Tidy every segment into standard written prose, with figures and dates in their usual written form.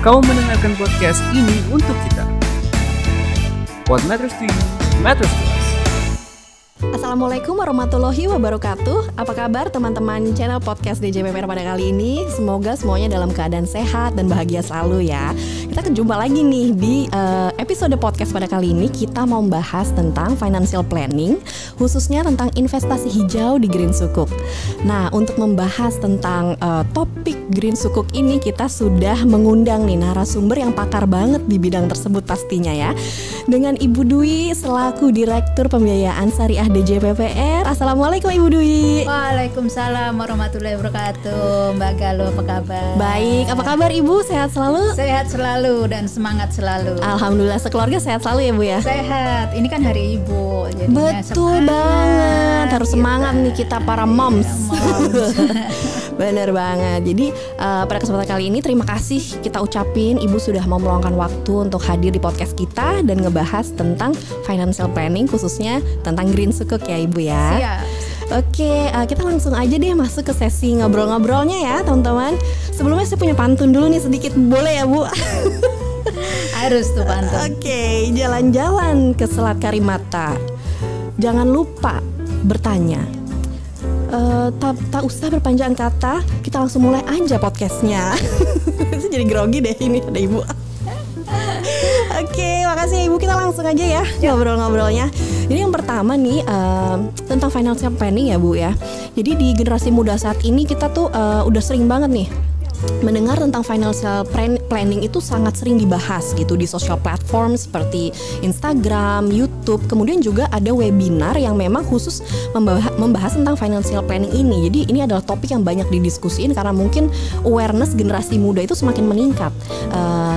Kau mendengarkan podcast ini untuk kita. What matters to you, matters to us. Assalamualaikum warahmatullahi wabarakatuh. Apa kabar teman-teman channel podcast DJPPR pada kali ini? Semoga semuanya dalam keadaan sehat dan bahagia selalu ya. Kita jumpa lagi nih di episode podcast pada kali ini. Kita mau membahas tentang financial planning, khususnya tentang investasi hijau di Green Sukuk. Nah, untuk membahas tentang topik Green Sukuk ini, kita sudah mengundang nih narasumber yang pakar banget di bidang tersebut pastinya ya. Dengan Ibu Dwi selaku Direktur Pembiayaan Syariah DJPPR. Assalamualaikum Ibu Dwi. Waalaikumsalam warahmatullahi wabarakatuh. Mbak Galuh, apa kabar? Baik, apa kabar Ibu? Sehat selalu? Sehat selalu dan semangat selalu. Alhamdulillah, sekeluarga sehat selalu ya Bu ya? Sehat, ini kan hari ibu, jadinya betul semangat, banget, harus gitu. Semangat nih kita para moms, moms. Bener banget. Jadi pada kesempatan kali ini terima kasih kita ucapin Ibu sudah mau meluangkan waktu untuk hadir di podcast kita dan ngebahas tentang financial planning, khususnya tentang Green Sukuk ya Ibu ya. Siap. Oke, kita langsung aja deh masuk ke sesi ngobrol-ngobrolnya ya teman-teman. Sebelumnya saya punya pantun dulu nih sedikit, boleh ya Bu? Harus tuh pantun. Oke, jalan-jalan ke Selat Karimata, jangan lupa bertanya. Tak usah berpanjang kata, kita langsung mulai aja podcastnya. Itu jadi grogi deh ini ada Ibu. Oke, makasih Ibu, kita langsung aja ya ngobrol-ngobrolnya. Jadi yang pertama nih tentang financial planning ya Bu ya. Jadi di generasi muda saat ini kita tuh udah sering banget nih mendengar tentang financial planning itu sangat sering dibahas gitu di social platform seperti Instagram, YouTube. Kemudian juga ada webinar yang memang khusus membahas tentang financial planning ini. Jadi ini adalah topik yang banyak didiskusiin karena mungkin awareness generasi muda itu semakin meningkat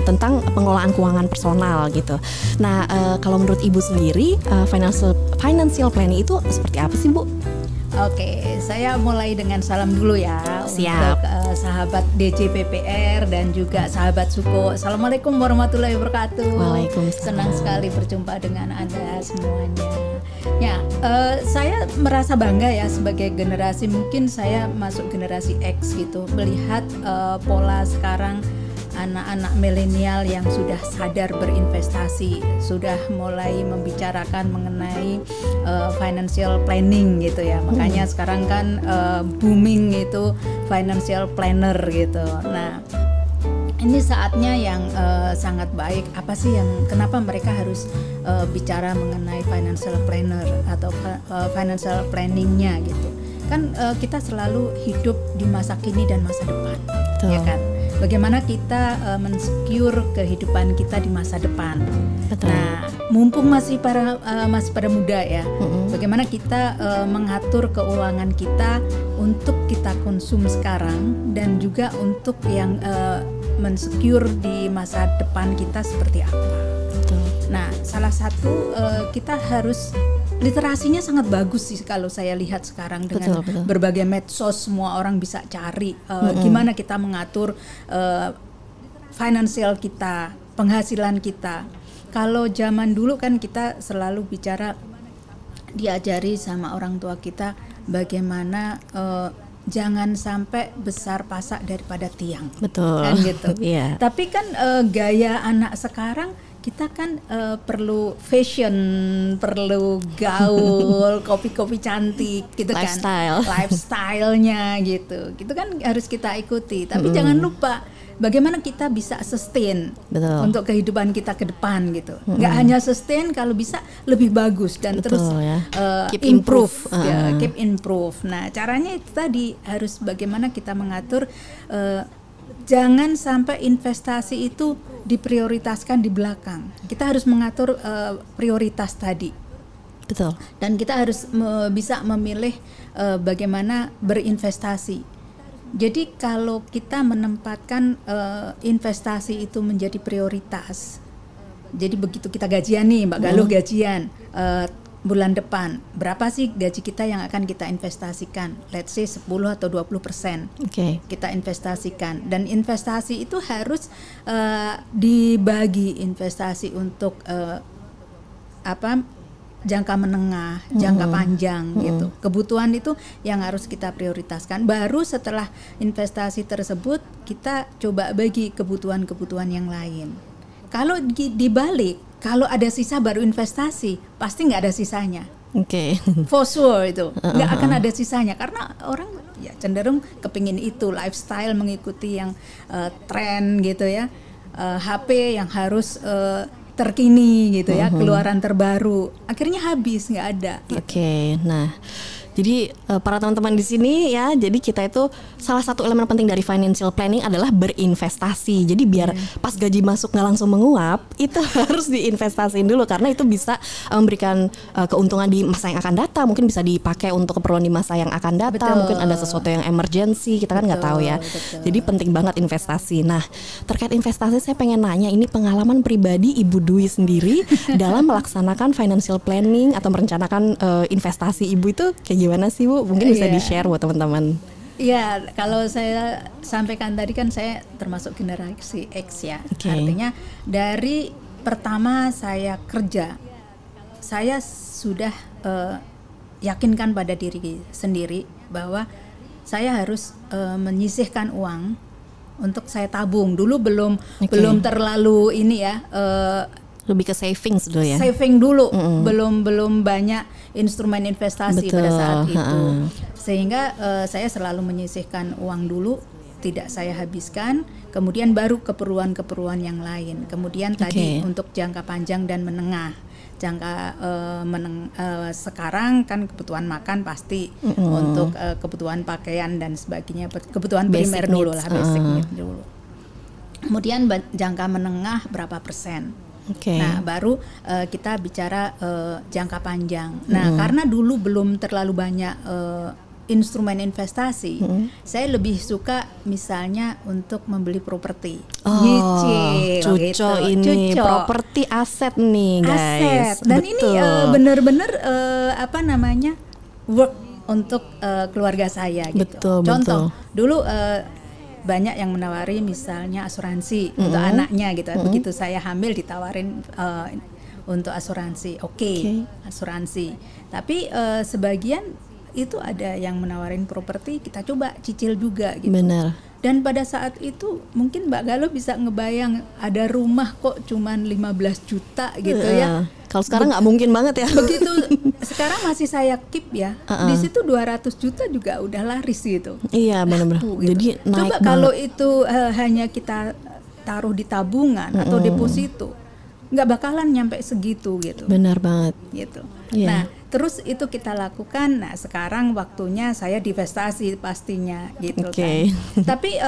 tentang pengelolaan keuangan personal gitu. Nah, kalau menurut Ibu sendiri financial planning itu seperti apa sih Bu? Oke, saya mulai dengan salam dulu ya. Siap. Untuk sahabat DJPPR dan juga sahabat Suko. Assalamualaikum warahmatullahi wabarakatuh. Waalaikumsalam. Senang sekali berjumpa dengan Anda semuanya. Ya, saya merasa bangga ya sebagai generasi, mungkin saya masuk generasi X gitu, melihat pola sekarang anak-anak milenial yang sudah sadar berinvestasi, sudah mulai membicarakan mengenai financial planning gitu ya. Makanya sekarang kan booming itu financial planner gitu. Nah, ini saatnya yang sangat baik. Apa sih yang kenapa mereka harus bicara mengenai financial planner atau financial planningnya gitu? Kan kita selalu hidup di masa kini dan masa depan, ya kan? Bagaimana kita men-secure kehidupan kita di masa depan. Betul. Nah, mumpung masih pada muda ya, bagaimana kita mengatur keuangan kita untuk kita konsum sekarang dan juga untuk yang men-secure di masa depan kita seperti apa. Betul. Nah, salah satu kita harus literasinya sangat bagus sih kalau saya lihat sekarang dengan betul. berbagai medsos, semua orang bisa cari gimana kita mengatur finansial kita, penghasilan kita. Kalau zaman dulu kan kita selalu bicara, diajari sama orang tua kita bagaimana jangan sampai besar pasak daripada tiang. Betul. Kan gitu. Iya. Tapi kan gaya anak sekarang kita kan perlu fashion, perlu gaul, kopi-kopi cantik gitu Lifestyle. kan, lifestyle-nya gitu kan harus kita ikuti. Tapi jangan lupa bagaimana kita bisa sustain. Betul. Untuk kehidupan kita ke depan gitu. Nggak hanya sustain, kalau bisa lebih bagus dan betul, terus ya. keep improve. Keep improve. Nah, caranya itu tadi harus bagaimana kita mengatur. Jangan sampai investasi itu diprioritaskan di belakang. Kita harus mengatur prioritas tadi. Betul. Dan kita harus bisa memilih bagaimana berinvestasi. Jadi kalau kita menempatkan investasi itu menjadi prioritas. Jadi begitu kita gajian nih, Mbak Galuh gajian bulan depan, berapa sih gaji kita yang akan kita investasikan? Let's say 10 atau 20% kita investasikan. Dan investasi itu harus dibagi, investasi untuk jangka menengah, jangka panjang gitu. Kebutuhan itu yang harus kita prioritaskan. Baru setelah investasi tersebut kita coba bagi kebutuhan-kebutuhan yang lain. Kalau dibalik, kalau ada sisa baru investasi, pasti nggak ada sisanya. Oke. For sure itu nggak akan ada sisanya karena orang ya cenderung kepingin itu lifestyle, mengikuti yang tren gitu ya, HP yang harus terkini gitu ya, keluaran terbaru, akhirnya habis, nggak ada gitu. Oke, nah jadi para teman-teman di sini ya, jadi kita itu salah satu elemen penting dari financial planning adalah berinvestasi. Jadi biar pas gaji masuk nggak langsung menguap, itu harus diinvestasiin dulu karena itu bisa memberikan keuntungan di masa yang akan datang. Mungkin bisa dipakai untuk keperluan di masa yang akan datang. Betul. Mungkin ada sesuatu yang emergency, kita kan nggak tahu ya. Betul. Jadi penting banget investasi. Nah, terkait investasi saya pengen nanya, ini pengalaman pribadi Ibu Dwi sendiri dalam melaksanakan financial planning atau merencanakan investasi Ibu itu kayak gimana sih Bu? Mungkin bisa di-share buat teman-teman. Iya, kalau saya sampaikan tadi kan saya termasuk generasi X ya. Artinya dari pertama saya kerja, saya sudah yakinkan pada diri sendiri bahwa saya harus menyisihkan uang untuk saya tabung. Dulu belum terlalu ini ya, lebih ke savings dulu ya. Saving dulu, belum banyak instrumen investasi. Betul. Pada saat itu. Sehingga saya selalu menyisihkan uang dulu, tidak saya habiskan, kemudian baru keperluan-keperluan yang lain. Kemudian tadi untuk jangka panjang dan menengah. Jangka sekarang kan kebutuhan makan pasti, untuk kebutuhan pakaian dan sebagainya, kebutuhan primer dulu lah, basic need dulu. Kemudian jangka menengah berapa persen. Nah, baru kita bicara jangka panjang. Nah, karena dulu belum terlalu banyak instrumen investasi, saya lebih suka misalnya untuk membeli properti. Cuco gitu. Ini properti aset nih guys. Aset. Dan ini benar-benar work untuk keluarga saya gitu. Contoh, dulu banyak yang menawari misalnya asuransi untuk anaknya gitu. Begitu saya hamil ditawarin untuk asuransi. Asuransi. Tapi sebagian itu ada yang menawarin properti, kita coba cicil juga gitu. Benar. Dan pada saat itu mungkin Mbak Galuh bisa ngebayang ada rumah kok cuman 15 juta gitu ya. Kalau sekarang nggak mungkin banget ya. Begitu sekarang masih saya keep ya. Di situ 200 juta juga udah laris gitu. Iya benar-benar. Gitu. Jadi naik coba kalau itu hanya kita taruh di tabungan atau deposito, nggak bakalan nyampe segitu gitu. Benar banget. Gitu. Nah, terus itu kita lakukan. Nah, sekarang waktunya saya divestasi pastinya gitu kan. Tapi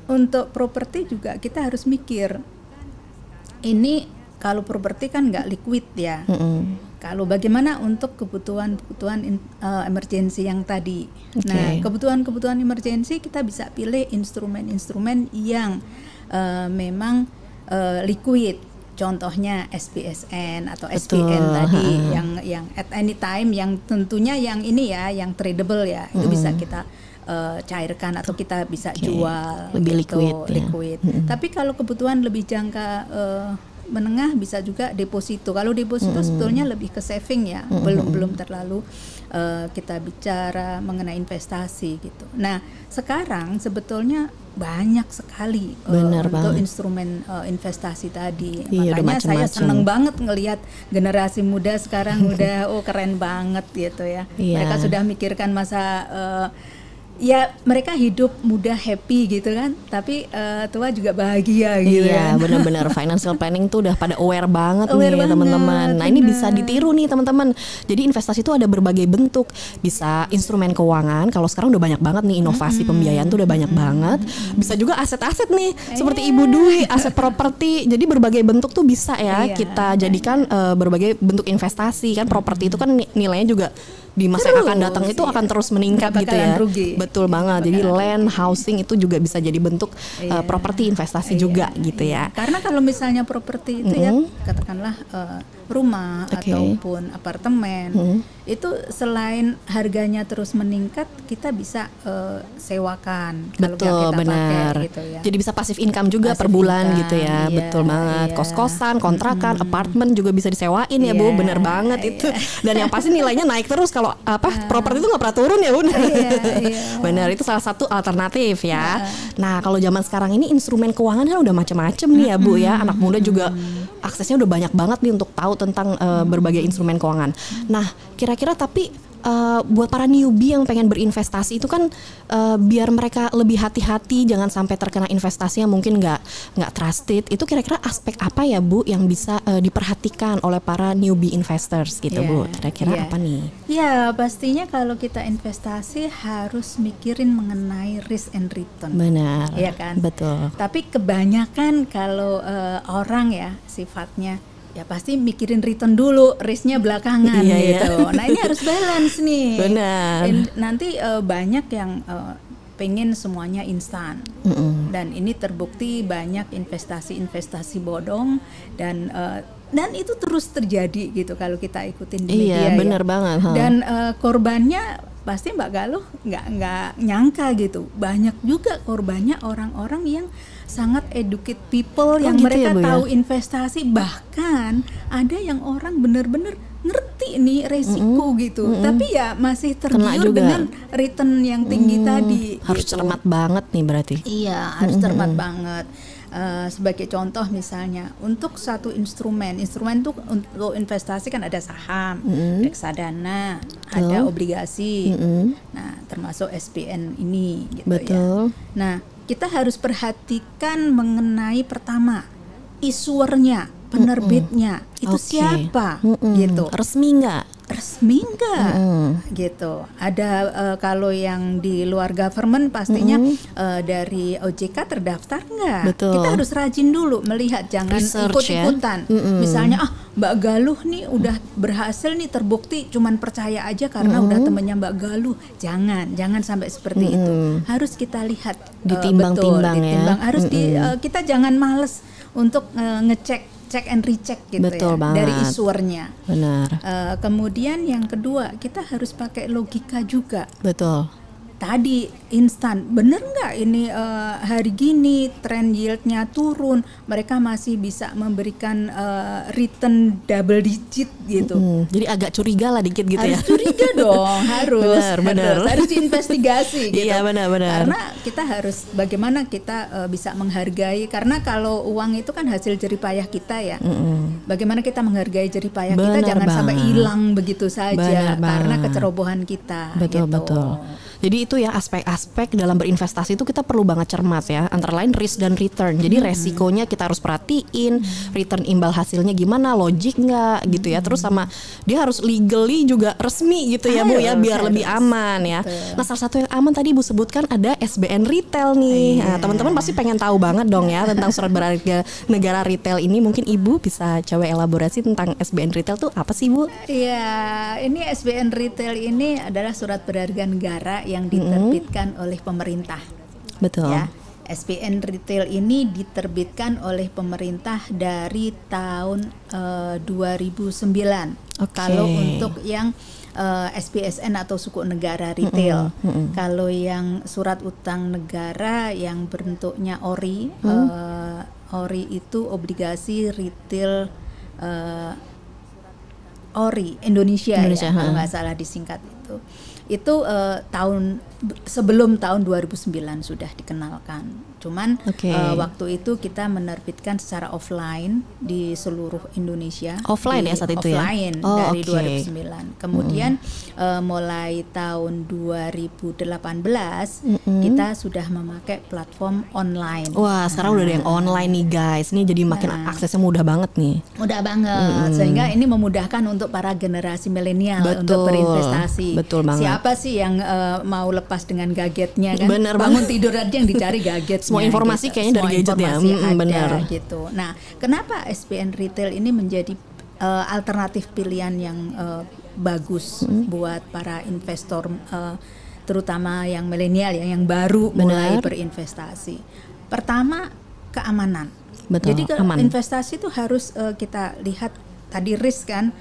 untuk properti juga kita harus mikir. Ini kalau properti kan nggak liquid ya. Kalau bagaimana untuk kebutuhan emergensi yang tadi. Nah, kebutuhan emergensi kita bisa pilih instrumen-instrumen yang memang liquid. Contohnya SPSN atau SPN tadi yang at any time, yang tentunya yang ini ya, yang tradable ya, itu bisa kita cairkan atau kita bisa jual lebih gitu, liquid. Tapi kalau kebutuhan lebih jangka menengah bisa juga deposito. Kalau deposito sebetulnya lebih ke saving ya, belum terlalu kita bicara mengenai investasi gitu. Nah, sekarang sebetulnya banyak sekali untuk instrumen investasi tadi. Makanya saya seneng banget ngelihat generasi muda sekarang udah keren banget gitu ya. Mereka sudah mikirkan masa ya mereka hidup muda happy gitu kan, tapi tua juga bahagia gitu. Iya, benar-benar financial planning tuh udah pada aware banget nih teman-teman. Nah, ini bisa ditiru nih teman-teman. Jadi investasi itu ada berbagai bentuk. Bisa instrumen keuangan, kalau sekarang udah banyak banget nih inovasi pembiayaan tuh udah banyak banget. Bisa juga aset-aset nih, seperti Ibu Dwi, aset properti. Jadi berbagai bentuk tuh bisa ya kita jadikan berbagai bentuk investasi kan. Properti itu kan nilainya juga di masa yang akan datang itu akan terus meningkat gitu ya. Betul banget. Jadi land, housing itu juga bisa jadi bentuk properti investasi juga gitu ya. Karena kalau misalnya properti itu ya katakanlah rumah ataupun apartemen itu selain harganya terus meningkat, kita bisa sewakan kalau Betul, kita benar. pakai gitu ya. Jadi bisa passive income juga Passive per bulan income, gitu ya. iya, Betul banget. iya. Kos-kosan, kontrakan, apartemen juga bisa disewain ya Bu. Iya, Bener banget iya. itu. Dan yang pasti nilainya naik terus kalau properti itu nggak pernah turun ya Bun. Iya. Benar, itu salah satu alternatif ya. Nah, kalau zaman sekarang ini instrumen keuangan kan udah macam-macam nih ya Bu ya. Anak muda juga aksesnya udah banyak banget nih untuk tahu tentang berbagai instrumen keuangan. Nah, kira-kira tapi buat para newbie yang pengen berinvestasi itu kan biar mereka lebih hati-hati, jangan sampai terkena investasi yang mungkin nggak trusted. Itu kira-kira aspek apa ya Bu yang bisa diperhatikan oleh para newbie investors gitu Bu? Kira-kira apa nih? Ya pastinya kalau kita investasi harus mikirin mengenai risk and return. Benar. Iya kan? Betul. Tapi kebanyakan kalau orang ya sifatnya ya pasti mikirin return dulu, risknya belakangan gitu. Nah ini harus balance nih. Benar. Nanti banyak yang pengen semuanya instan. Dan ini terbukti banyak investasi bodong dan itu terus terjadi gitu kalau kita ikutin di media. Iya, benar banget. Dan korbannya pasti Mbak Galuh nggak nyangka gitu. Banyak juga korbannya orang-orang yang sangat educate people yang gitu mereka ya, Bu, ya? tahu investasi, bahkan ada yang orang benar-benar ngerti nih resiko gitu, tapi ya masih tergiur dengan return yang tinggi tadi. Harus gitu. cermat banget nih berarti. Iya, harus cermat banget. Sebagai contoh misalnya untuk satu instrumen itu untuk investasi kan ada saham, reksadana, ada obligasi, nah termasuk SPN ini gitu. Betul. Ya. Nah kita harus perhatikan mengenai pertama issuernya, penerbitnya itu siapa gitu. Resmi nggak? Resmi nggak gitu. Ada kalau yang di luar government pastinya dari OJK terdaftar nggak. Betul. Kita harus rajin dulu melihat, jangan ikut-ikutan. Misalnya Mbak Galuh nih udah berhasil nih, terbukti cuman percaya aja karena udah temennya Mbak Galuh. Jangan sampai seperti itu. Harus kita lihat ditimbang-timbang ya. Harus kita jangan males untuk check and recheck gitu. Betul ya banget. dari issuernya. Benar. Kemudian yang kedua, kita harus pakai logika juga. Betul. Tadi instan, bener nggak ini hari gini tren yieldnya turun, mereka masih bisa memberikan return double digit gitu. Jadi agak curiga lah dikit gitu harus ya. Curiga dong, harus diinvestigasi gitu. Iya benar. Karena kita harus bagaimana kita bisa menghargai, karena kalau uang itu kan hasil jeripayah kita ya. Bagaimana kita menghargai jeripayah kita, jangan sampai hilang begitu saja karena kecerobohan kita. Betul. Jadi itu ya aspek-aspek dalam berinvestasi itu kita perlu banget cermat ya. Antara lain risk dan return. Jadi resikonya kita harus perhatiin, return imbal hasilnya gimana, logik nggak gitu ya. Terus sama dia harus legally juga resmi gitu ya Bu ya, biar lebih aman ya. Nah salah satu yang aman tadi Ibu sebutkan ada SBN Retail nih. Nah teman-teman pasti pengen tahu banget dong ya tentang surat berharga negara retail ini. Mungkin Ibu bisa coba elaborasi tentang SBN Retail tuh apa sih Bu? Iya, ini SBN Retail ini adalah surat berharga negara yang diterbitkan oleh pemerintah. Betul. Ya, SBN Retail ini diterbitkan oleh pemerintah dari tahun 2009. Kalau untuk yang SPSN atau suku negara retail. Kalau yang surat utang negara yang bentuknya ORI, ORI itu obligasi retail ORI Indonesia ya, kalau nggak salah disingkat itu tahun sebelum tahun 2009 sudah dikenalkan. Cuman waktu itu kita menerbitkan secara offline di seluruh Indonesia. Offline ya saat itu ya? Offline dari 2009. Kemudian mulai tahun 2018 kita sudah memakai platform online. Wah sekarang udah ada yang online nih guys. Ini jadi makin aksesnya mudah banget nih. Mudah banget. Sehingga ini memudahkan untuk para generasi milenial untuk berinvestasi. Betul banget. Siapa sih yang mau lepas dengan gadgetnya kan? Bener bangun tidur aja yang dicari gadget. Semua informasi gitu. Kayaknya dari gadget ya. Benar gitu. Nah, kenapa SBN Retail ini menjadi alternatif pilihan yang bagus buat para investor, terutama yang milenial yang baru mulai berinvestasi. Pertama, keamanan. Betul, jadi investasi itu harus kita lihat tadi risk kan,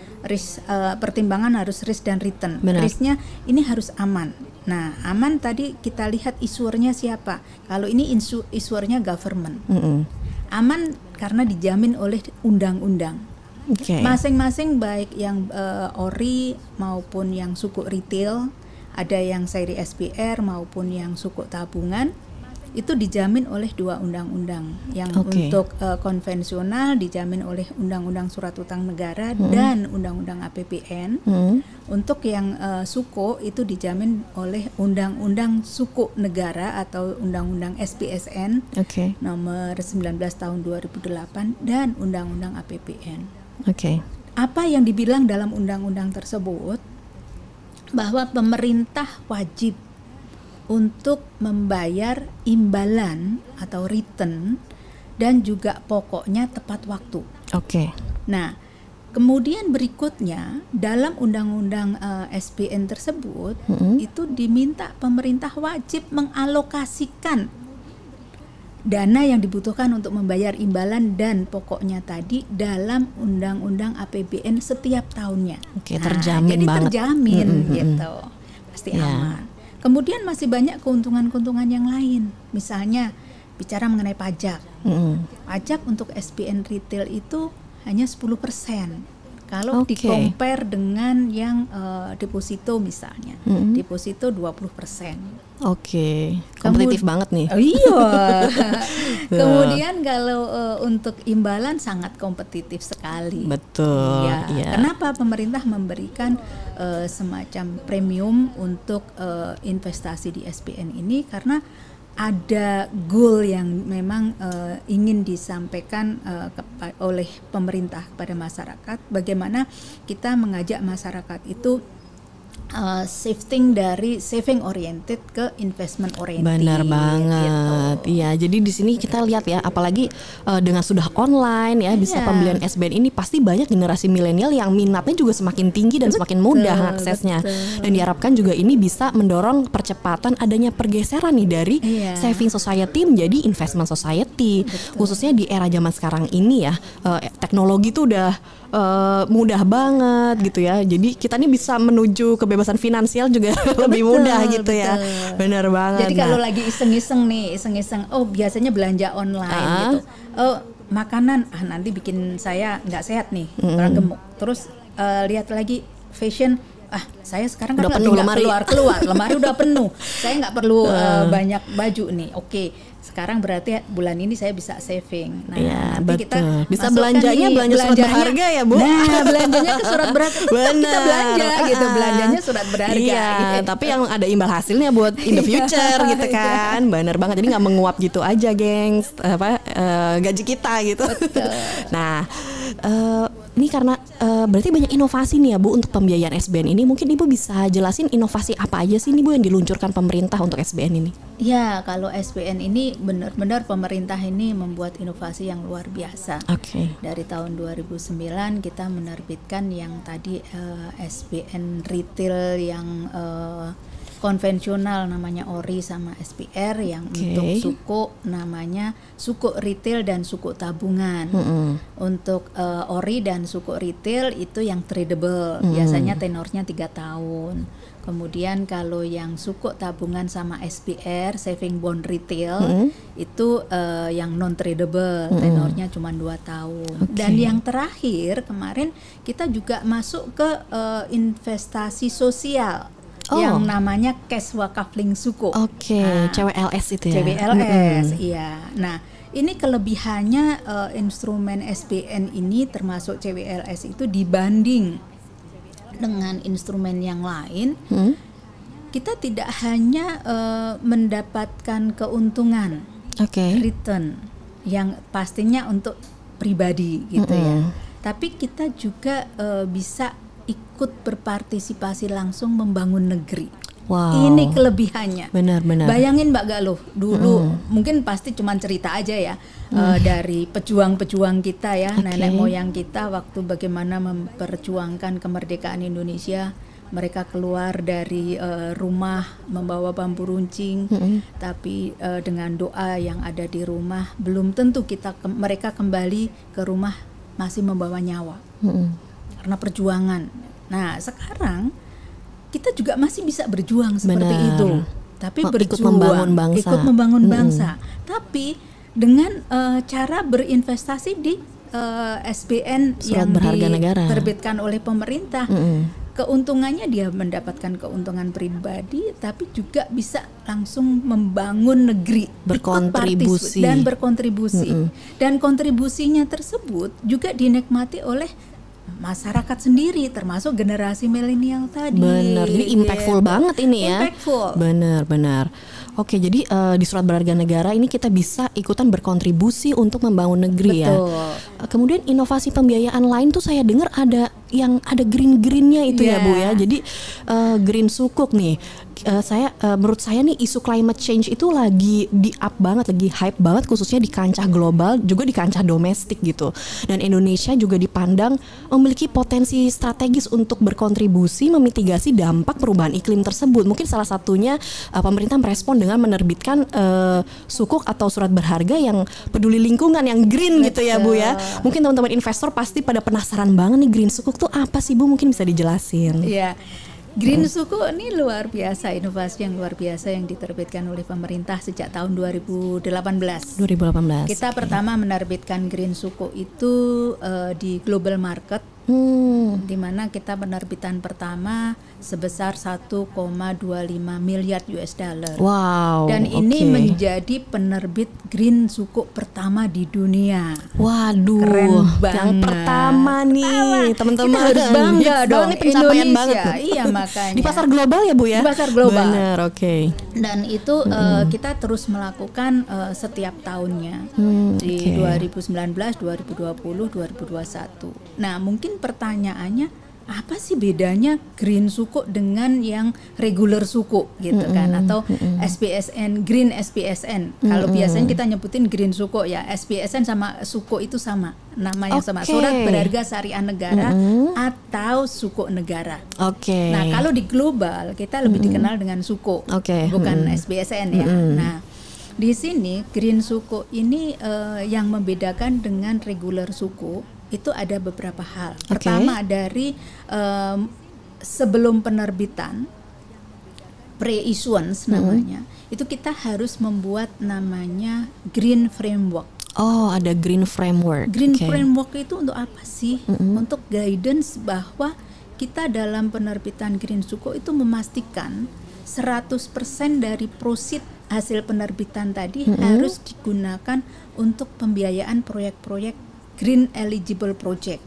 pertimbangan harus risk dan return. Benar. Risknya ini harus aman. Nah, aman tadi kita lihat issuernya siapa. Kalau ini issuernya government. Aman karena dijamin oleh undang-undang. Oke. Masing-masing baik yang ori maupun yang sukuk retail, ada yang seri SPR maupun yang sukuk tabungan, itu dijamin oleh 2 undang-undang. Yang untuk konvensional dijamin oleh Undang-Undang Surat Utang Negara dan Undang-Undang APBN. Untuk yang sukuk itu dijamin oleh Undang-Undang Sukuk Negara atau Undang-Undang SPSN nomor 19 tahun 2008 dan Undang-Undang APBN. Apa yang dibilang dalam undang-undang tersebut, bahwa pemerintah wajib untuk membayar imbalan atau return dan juga pokoknya tepat waktu. Nah, kemudian berikutnya dalam undang-undang SPN tersebut itu diminta pemerintah wajib mengalokasikan dana yang dibutuhkan untuk membayar imbalan dan pokoknya tadi dalam undang-undang APBN setiap tahunnya. Terjamin jadi banget. Terjamin gitu, pasti aman. Kemudian masih banyak keuntungan-keuntungan yang lain. Misalnya bicara mengenai pajak. Pajak untuk SPN retail itu hanya 10%. Kalau di-compare dengan yang deposito misalnya, deposito 20%. Kompetitif banget nih. Iya. Kemudian kalau untuk imbalan sangat kompetitif sekali. Betul. Ya. Kenapa pemerintah memberikan semacam premium untuk investasi di SPN ini? Karena ada goal yang memang ingin disampaikan oleh pemerintah kepada masyarakat. Bagaimana kita mengajak masyarakat itu shifting dari saving oriented ke investment oriented. Benar banget. Iya, jadi di sini kita lihat ya, apalagi dengan sudah online ya, bisa pembelian SBN ini pasti banyak generasi milenial yang minatnya juga semakin tinggi dan semakin mudah aksesnya. Dan diharapkan juga ini bisa mendorong percepatan adanya pergeseran nih dari saving society menjadi investment society. Khususnya di era zaman sekarang ini ya, teknologi tuh udah mudah banget gitu ya. Jadi kita nih bisa menuju kebebasan finansial juga lebih mudah gitu ya. Benar banget. Jadi kalau lagi iseng-iseng oh biasanya belanja online gitu. Oh makanan, nanti bikin saya nggak sehat nih, orang gemuk. Terus lihat lagi fashion, saya sekarang kan lagi nggak keluar, lemari udah penuh. Saya nggak perlu banyak baju nih. Sekarang berarti bulan ini saya bisa saving. Nah, nanti kita bisa belanja surat berharga ya, Bu. Nah, belanjanya ke surat berharga kita belanja gitu. Belanjanya surat berharga. Gitu. Tapi yang ada imbal hasilnya buat in the future gitu kan. Bener banget. Jadi nggak menguap gitu aja, gengs. Gaji kita gitu. Nah, ini karena berarti banyak inovasi nih ya, Bu, untuk pembiayaan SBN ini. Mungkin Ibu bisa jelasin inovasi apa aja sih nih, Bu, yang diluncurkan pemerintah untuk SBN ini? Ya, kalau SBN ini benar-benar pemerintah ini membuat inovasi yang luar biasa. Dari tahun 2009 kita menerbitkan yang tadi SBN retail yang konvensional namanya ORI sama SPR, yang untuk suku namanya sukuk retail dan sukuk tabungan. Untuk ORI dan sukuk retail itu yang tradable, biasanya tenornya 3 tahun. Kemudian kalau yang sukuk tabungan sama SPR, saving bond retail, itu yang non tradable, tenornya cuma 2 tahun. Dan yang terakhir kemarin kita juga masuk ke investasi sosial. Yang namanya cash wakafling suku. CWLS itu ya. CWLS, iya. Nah, ini kelebihannya instrumen SBN ini termasuk CWLS itu dibanding dengan instrumen yang lain. Kita tidak hanya mendapatkan keuntungan return yang pastinya untuk pribadi gitu ya. Tapi kita juga bisa ikut berpartisipasi langsung membangun negeri. Ini kelebihannya. Benar-benar. Bayangin Mbak Galuh, dulu mungkin pasti cuma cerita aja ya, dari pejuang-pejuang kita ya, nenek moyang kita waktu bagaimana memperjuangkan kemerdekaan Indonesia. Mereka keluar dari rumah membawa bambu runcing, tapi dengan doa yang ada di rumah belum tentu mereka kembali ke rumah masih membawa nyawa karena perjuangan. Nah sekarang kita juga masih bisa berjuang seperti itu, tapi ikut membangun bangsa. Tapi dengan cara berinvestasi di SBN Surat yang berharga negara diterbitkan oleh pemerintah. Keuntungannya dia mendapatkan keuntungan pribadi, tapi juga bisa langsung membangun negeri, berkontribusi dan berkontribusi. Dan kontribusinya tersebut juga dinikmati oleh masyarakat sendiri, termasuk generasi milenial tadi. Benar, jadi impactful banget ini ya. Impactful. Benar. Oke, jadi di surat berharga negara ini kita bisa ikutan berkontribusi untuk membangun negeri. Betul. Ya. Kemudian inovasi pembiayaan lain tuh saya dengar ada yang ada green-greennya itu ya Bu ya. Jadi green sukuk nih. Menurut saya nih isu climate change itu lagi di up banget, lagi hype banget khususnya di kancah global juga di kancah domestik gitu. Dan Indonesia juga dipandang memiliki potensi strategis untuk berkontribusi memitigasi dampak perubahan iklim tersebut. Mungkin salah satunya pemerintah merespon dengan menerbitkan sukuk atau surat berharga yang peduli lingkungan, yang green gitu ya Bu ya. Mungkin teman-teman investor pasti pada penasaran banget nih green sukuk tuh apa sih Bu, mungkin bisa dijelasin. Iya. Green sukuk ini luar biasa, inovasi yang luar biasa yang diterbitkan oleh pemerintah sejak tahun 2018. Kita pertama menerbitkan green sukuk itu di global market, di mana kita penerbitan pertama sebesar 1,25 miliar US dollar. Wow. Dan ini menjadi penerbit green sukuk pertama di dunia. Waduh, keren banget. Yang pertama nih, teman-teman. Kita harus bangga dong, ini pencapaian Indonesia. Banget. Iya makanya. Di pasar global ya Bu ya? Di pasar global. Benar, oke. Dan itu kita terus melakukan setiap tahunnya di 2019, 2020, 2021. Nah, mungkin pertanyaannya apa sih bedanya green sukuk dengan yang regular sukuk gitu kan, atau SPSN, green SPSN. Kalau biasanya kita nyebutin green sukuk ya, SPSN sama sukuk itu sama, nama yang sama, surat berharga syariah negara atau sukuk negara. Nah, kalau di global kita lebih dikenal dengan sukuk, bukan SPSN ya. Nah, di sini green sukuk ini yang membedakan dengan regular sukuk itu ada beberapa hal. Pertama dari sebelum penerbitan, pre-issuance namanya, itu kita harus membuat namanya green framework. Oh, ada green framework. Green framework itu untuk apa sih? Untuk guidance bahwa kita dalam penerbitan green sukuk itu memastikan 100% dari proceed hasil penerbitan tadi harus digunakan untuk pembiayaan proyek-proyek green eligible project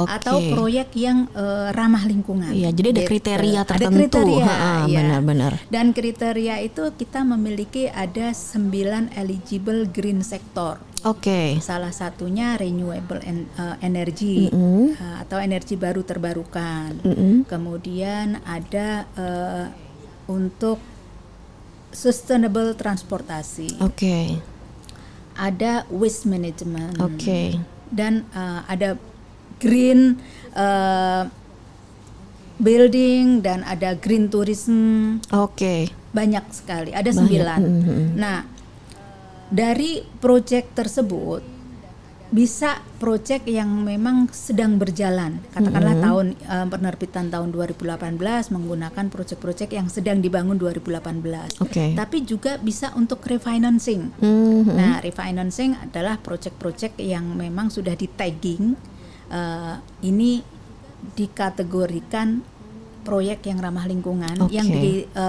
atau proyek yang ramah lingkungan. Iya, jadi ada kriteria tertentu. Ada kriteria, benar-benar. Dan kriteria itu kita memiliki ada 9 eligible green sector. Salah satunya renewable energy atau energi baru terbarukan. Kemudian ada untuk sustainable transportasi. Ada waste management. Dan ada green building dan ada green tourism. Banyak sekali, ada 9. Nah, dari proyek tersebut bisa proyek yang memang sedang berjalan, katakanlah tahun penerbitan tahun 2018 menggunakan proyek-proyek yang sedang dibangun 2018. Tapi juga bisa untuk refinancing. Nah, refinancing adalah proyek-proyek yang memang sudah di tagging, ini dikategorikan proyek yang ramah lingkungan yang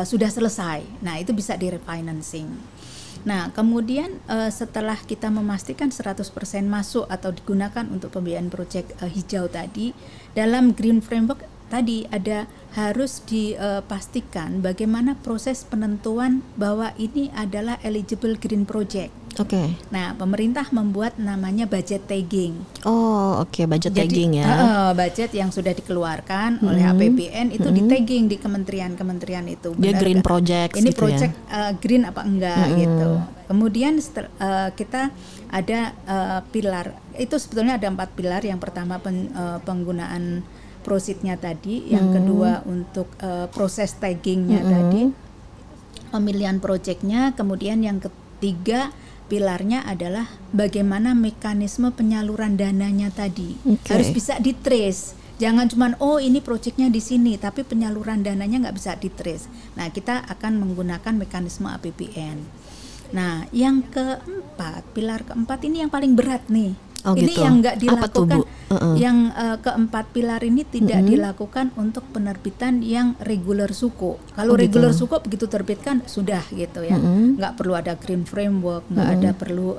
sudah selesai. Nah, itu bisa di refinancing. Nah, kemudian setelah kita memastikan 100% masuk atau digunakan untuk pembiayaan proyek hijau tadi, dalam green framework tadi ada harus dipastikan bagaimana proses penentuan bahwa ini adalah eligible green project. Nah, pemerintah membuat namanya budget tagging. Budget tagging ya. Budget yang sudah dikeluarkan oleh APBN itu di tagging di kementerian-kementerian itu. Dia green project. Ini gitu project ya? Green apa enggak gitu. Kemudian kita ada pilar. Itu sebetulnya ada 4 pilar. Yang pertama penggunaan proceednya tadi, yang kedua untuk proses taggingnya tadi, pemilihan projectnya, kemudian yang ketiga pilarnya adalah bagaimana mekanisme penyaluran dananya tadi. Oke. Harus bisa di-trace. Jangan cuman ini proyeknya di sini, tapi penyaluran dananya nggak bisa di-trace. Nah, kita akan menggunakan mekanisme APBN. Nah, yang keempat, pilar keempat ini yang paling berat nih. Oh, ini gitu. yang nggak Apa tuh, dilakukan. Bu? Yang keempat pilar ini tidak dilakukan untuk penerbitan yang regular suku. Kalau gitu. regular suku begitu terbitkan sudah gitu ya, nggak perlu ada green framework, nggak ada perlu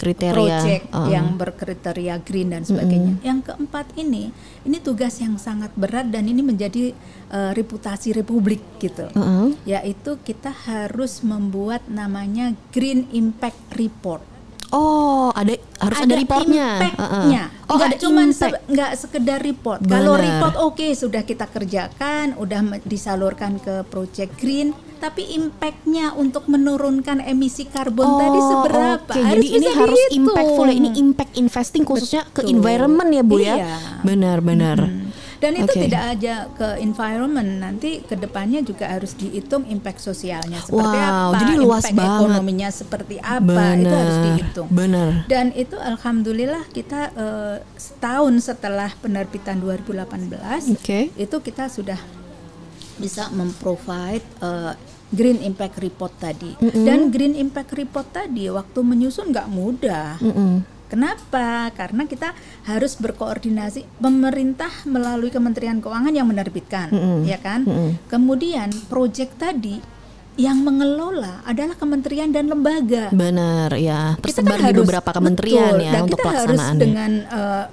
Kriteria. project yang berkriteria green dan sebagainya. Yang keempat ini tugas yang sangat berat dan ini menjadi reputasi Republik gitu. Yaitu kita harus membuat namanya Green Impact Report. Oh, harus ada reportnya. Impact-nya. Oh, Nggak ada cuman impact. nggak sekedar report. Benar. Kalau report oke, sudah kita kerjakan, udah disalurkan ke project green, tapi impact-nya untuk menurunkan emisi karbon tadi seberapa? Oke, Harus jadi ini bisa harus dihitung. impactful ya. Ini impact investing khususnya ke Betul. environment ya, Bu ya. Iya. Benar-benar. Dan itu Oke. tidak aja ke environment, nanti kedepannya juga harus dihitung impact sosialnya seperti Wow, apa, jadi luas impact banget. ekonominya seperti apa, itu harus dihitung. Benar. Dan itu alhamdulillah kita setahun setelah penerbitan 2018 Oke. itu kita sudah bisa memprovide Green Impact Report tadi. Dan Green Impact Report tadi waktu menyusun nggak mudah. Kenapa? Karena kita harus berkoordinasi, pemerintah melalui Kementerian Keuangan yang menerbitkan, ya kan? Kemudian proyek tadi yang mengelola adalah kementerian dan lembaga. Benar ya, Kita tersebar kan di beberapa kementerian betul, ya dan untuk kita harus pelaksanaannya. dengan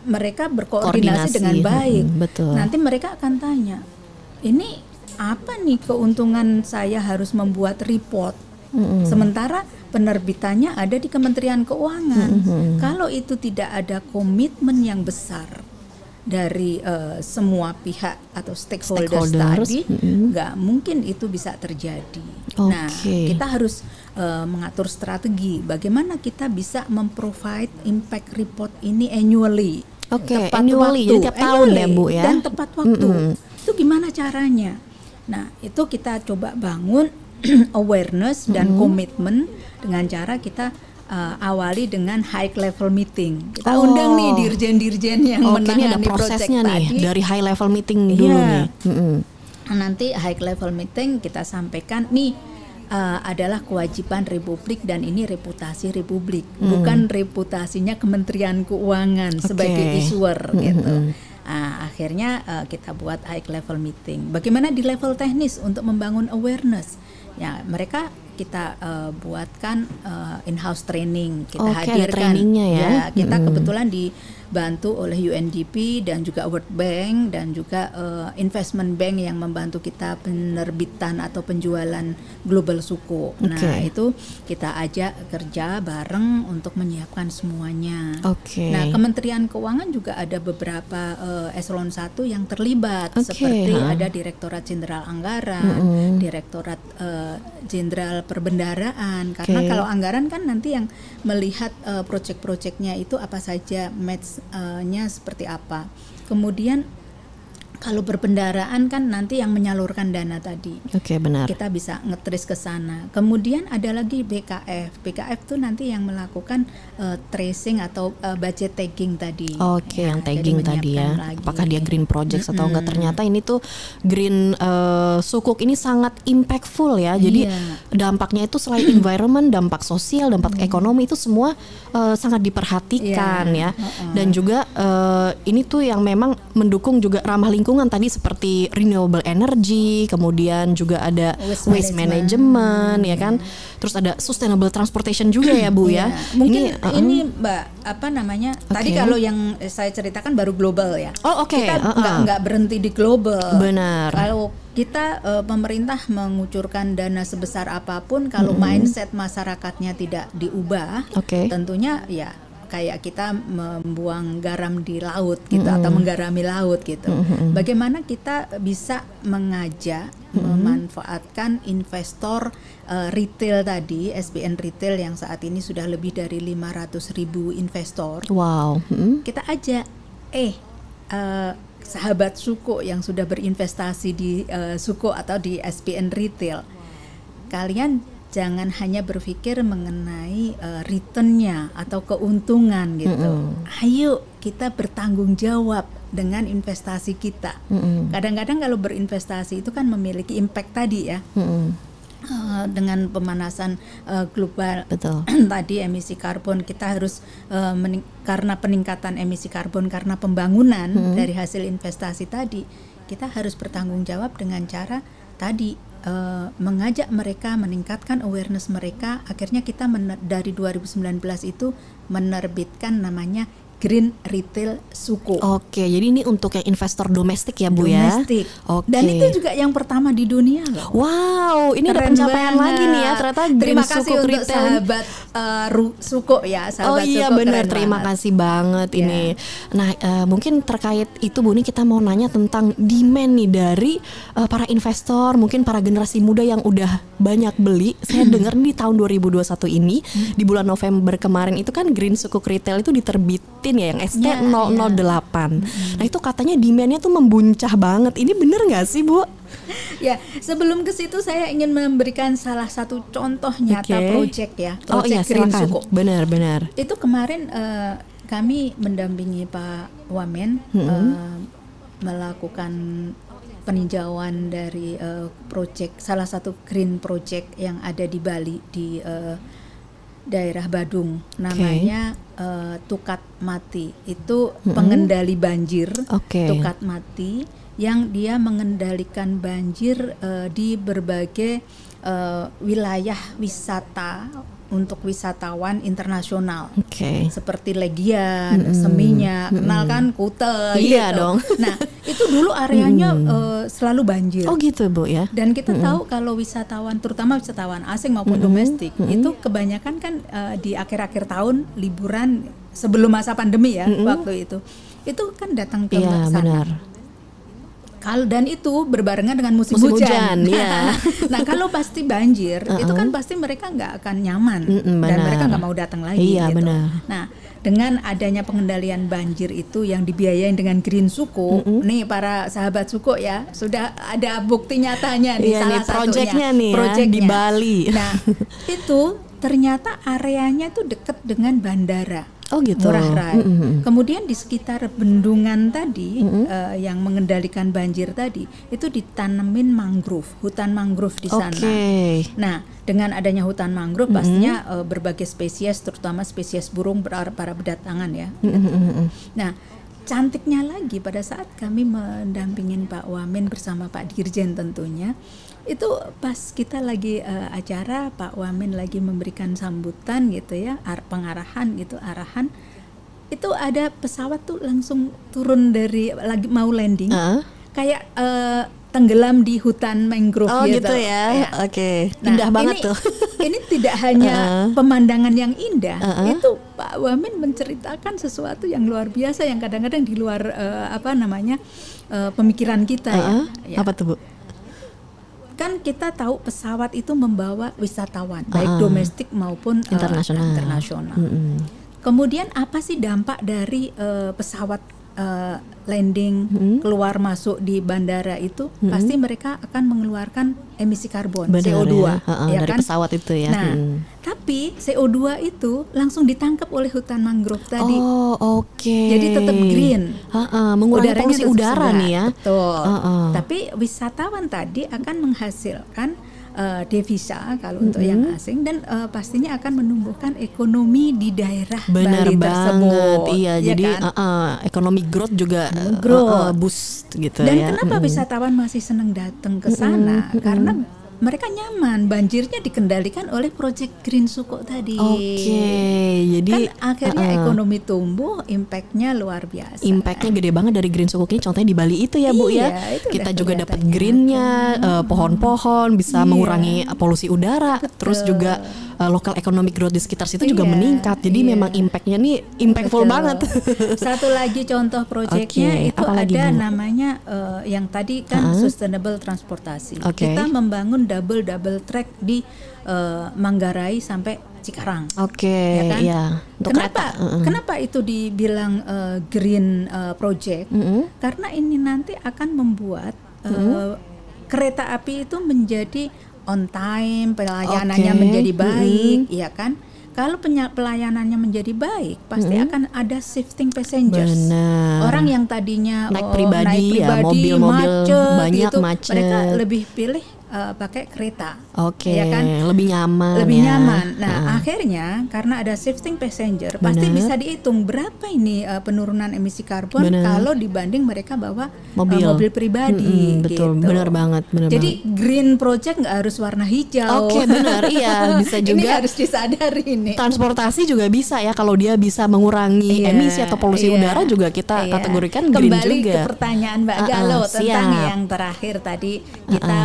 mereka berkoordinasi Koordinasi, dengan baik. betul. Nanti mereka akan tanya, ini apa nih keuntungan saya harus membuat report? Sementara penerbitannya ada di Kementerian Keuangan. Kalau itu tidak ada komitmen yang besar dari semua pihak atau stakeholders tadi, nggak mungkin itu bisa terjadi. Nah, kita harus mengatur strategi bagaimana kita bisa memprovide impact report ini annually. Oke, Tepat annually, waktu. jadi tiap tahun ya, Bu ya. Dan tepat waktu. Itu gimana caranya? Nah, itu kita coba bangun awareness dan komitmen dengan cara kita awali dengan high level meeting. Kita undang nih dirjen-dirjen yang ini ada menangani project prosesnya nih tadi. dari high level meeting dulu nih. Nanti high level meeting kita sampaikan nih adalah kewajiban Republik dan ini reputasi Republik, bukan reputasinya Kementerian Keuangan sebagai issuer gitu. Akhirnya kita buat high level meeting. Bagaimana di level teknis untuk membangun awareness? Ya, mereka kita buatkan in-house training, kita hadirkan. trainingnya ya. Kita kebetulan dibantu oleh UNDP dan juga World Bank dan juga investment bank yang membantu kita penerbitan atau penjualan global suku. Nah, itu kita ajak kerja bareng untuk menyiapkan semuanya. Nah, Kementerian Keuangan juga ada beberapa eselon 1 yang terlibat seperti ada Direktorat Jenderal Anggaran, Direktorat Jenderal Perbendaraan, karena kalau anggaran kan nanti yang melihat proyek-proyeknya itu apa saja, match-nya seperti apa. Kemudian kalau perbendaraan kan nanti yang menyalurkan dana tadi. Benar. Kita bisa nge-trace ke sana. Kemudian ada lagi BKF. BKF itu nanti yang melakukan tracing atau budget tagging tadi. Yang tagging tadi ya. Lagi. Apakah dia green project atau enggak? Ternyata ini tuh green sukuk ini sangat impactful ya. Jadi dampaknya itu selain environment, dampak sosial, dampak ekonomi itu semua sangat diperhatikan ya. Dan juga ini tuh yang memang mendukung juga ramah lingkungan tadi seperti renewable energy, kemudian juga ada waste management ya kan. Terus ada sustainable transportation juga ya, Bu ya. Mungkin ini Mbak apa namanya? Tadi kalau yang saya ceritakan baru global ya. Kita nggak berhenti di global. Benar. Kalau kita pemerintah mengucurkan dana sebesar apapun, kalau mindset masyarakatnya tidak diubah, tentunya ya kayak kita membuang garam di laut gitu atau menggarami laut gitu. Bagaimana kita bisa mengajak memanfaatkan investor retail tadi, SBN retail yang saat ini sudah lebih dari 500.000 investor. Kita ajak sahabat suku yang sudah berinvestasi di suku atau di SBN retail. Kalian jangan hanya berpikir mengenai returnnya atau keuntungan gitu. Ayo kita bertanggung jawab dengan investasi kita. Kadang-kadang kalau berinvestasi itu kan memiliki impact tadi ya. Dengan pemanasan global. Betul. Tadi emisi karbon kita harus karena peningkatan emisi karbon karena pembangunan dari hasil investasi tadi, kita harus bertanggung jawab dengan cara tadi mengajak mereka, meningkatkan awareness mereka. Akhirnya kita dari 2019 itu menerbitkan namanya Green Retail Suko. Oke, jadi ini untuk yang investor domestik ya Bu domestik. ya? Oke. Dan itu juga yang pertama di dunia loh. Wow, ini ada Keren pencapaian banget. lagi nih ya ternyata Green Terima kasih Suko untuk Retail. sahabat Suko ya, sahabat Oh iya Suko, benar, keren terima banget. kasih banget Ya. ini. Nah mungkin terkait itu Bu, ini kita mau nanya tentang demand nih dari para investor, mungkin para generasi muda yang udah banyak beli. Saya dengar di tahun 2021 ini di bulan November kemarin itu kan Green Sukuk Retail itu diterbitin ya yang ST 008. Nah itu katanya demandnya tuh membuncah banget. Ini bener nggak sih Bu? Ya, sebelum ke situ saya ingin memberikan salah satu contoh nyata Oke. project ya, Oh project iya Green silakan. Suko. Benar. Itu kemarin kami mendampingi Pak Wamen melakukan peninjauan dari project, salah satu green project yang ada di Bali di daerah Badung, namanya Tukat Mati. Itu pengendali banjir. Oke. Tukat Mati yang dia mengendalikan banjir di berbagai wilayah wisata untuk wisatawan internasional. Oke. Seperti Legian, Seminyak, kenal kan Kuta Iya gitu. dong. Nah, itu dulu areanya selalu banjir. Oh gitu Bu ya? Dan kita tahu kalau wisatawan, terutama wisatawan asing maupun domestik, itu kebanyakan kan di akhir-akhir tahun liburan sebelum masa pandemi ya, waktu itu kan datang ke Iya sana. benar. Dan itu berbarengan dengan musim Musim hujan. hujan, ya. Nah kalau pasti banjir, itu kan pasti mereka nggak akan nyaman dan benar. mereka nggak mau datang lagi. Iya, gitu. benar. Nah dengan adanya pengendalian banjir itu yang dibiayain dengan Green Suko, nih para sahabat Suko ya, sudah ada bukti nyatanya nih, Iya salah nih, satunya projectnya nih ya, projectnya. di Bali. Nah itu ternyata areanya itu dekat dengan bandara. Oh gitu. Ngurah Rai. Kemudian di sekitar bendungan tadi yang mengendalikan banjir tadi itu ditanemin mangrove, hutan mangrove di sana. Oke. Nah, dengan adanya hutan mangrove pastinya berbagai spesies, terutama spesies burung para berdatangan ya. Nah, cantiknya lagi pada saat kami mendampingin Pak Wamen bersama Pak Dirjen tentunya, itu pas kita lagi acara, Pak Wamen lagi memberikan sambutan gitu ya, pengarahan gitu, arahan, itu ada pesawat tuh langsung turun dari lagi mau landing, kayak tenggelam di hutan mangrove Oh gitu. gitu ya. Oke. Indah banget ini, tuh. Ini tidak hanya pemandangan yang indah, itu Pak Wamen menceritakan sesuatu yang luar biasa yang kadang-kadang di luar pemikiran kita ya. Apa tuh Bu? Kan kita tahu pesawat itu membawa wisatawan baik domestik maupun internasional. Kemudian apa sih dampak dari pesawat landing keluar masuk di bandara itu? Pasti mereka akan mengeluarkan emisi karbon, Benar, CO2 ya dari kan? pesawat itu ya. Nah, tapi CO2 itu langsung ditangkap oleh hutan mangrove tadi. Oh oke. Jadi tetap green. Mengurangi Udaranya polusi tetap udara segar. nih ya. Betul. Tapi wisatawan tadi akan menghasilkan devisa kalau untuk yang asing dan pastinya akan menumbuhkan ekonomi di daerah Benar Bali banget. tersebut. Iya, ya jadi kan? ekonomi growth juga boost gitu Dan ya. kenapa wisatawan masih senang datang ke sana? Karena mereka nyaman, banjirnya dikendalikan oleh Project Green Suko tadi. Oke, jadi Kan akhirnya ekonomi tumbuh, impactnya luar biasa. impactnya gede banget dari Green Sukuk ini. Contohnya di Bali itu ya Bu Iya, ya. itu Kita udah juga kelihatan dapat nyata. greennya, pohon-pohon bisa mengurangi polusi udara. Terus juga local economic growth di sekitar situ juga Iya, meningkat. Jadi memang impactnya nih impactful Betul. banget. Satu lagi contoh proyeknya Oke, itu apa lagi, ada Bu? namanya yang tadi kan sustainable transportasi. Oke. Kita membangun double track di Manggarai sampai Cikarang. Oke, Ya kan? ya. Untuk Kenapa? kereta. Kenapa itu dibilang green project? Karena ini nanti akan membuat kereta api itu menjadi on time, pelayanannya Oke. menjadi baik, ya kan? Kalau pelayanannya menjadi baik, pasti akan ada shifting passengers. Benar. Orang yang tadinya Naik pribadi ya, mobil-mobil macet, banyak gitu, macet. mereka lebih pilih pakai kereta. Oke, ya kan? lebih nyaman. Lebih ya. nyaman. Nah, akhirnya karena ada shifting passenger, pasti Benar. bisa dihitung berapa ini penurunan emisi karbon Benar. kalau dibanding mereka bawa Mobil. pribadi. Betul, gitu. benar banget. Jadi green project nggak harus warna hijau. Oke, benar, iya, bisa Ini juga. harus disadari nih. Transportasi juga bisa ya, kalau dia bisa mengurangi Iya, emisi atau polusi iya. udara juga kita Iya. kategorikan green Kembali juga. ke pertanyaan Mbak Galo tentang siap. yang terakhir tadi, kita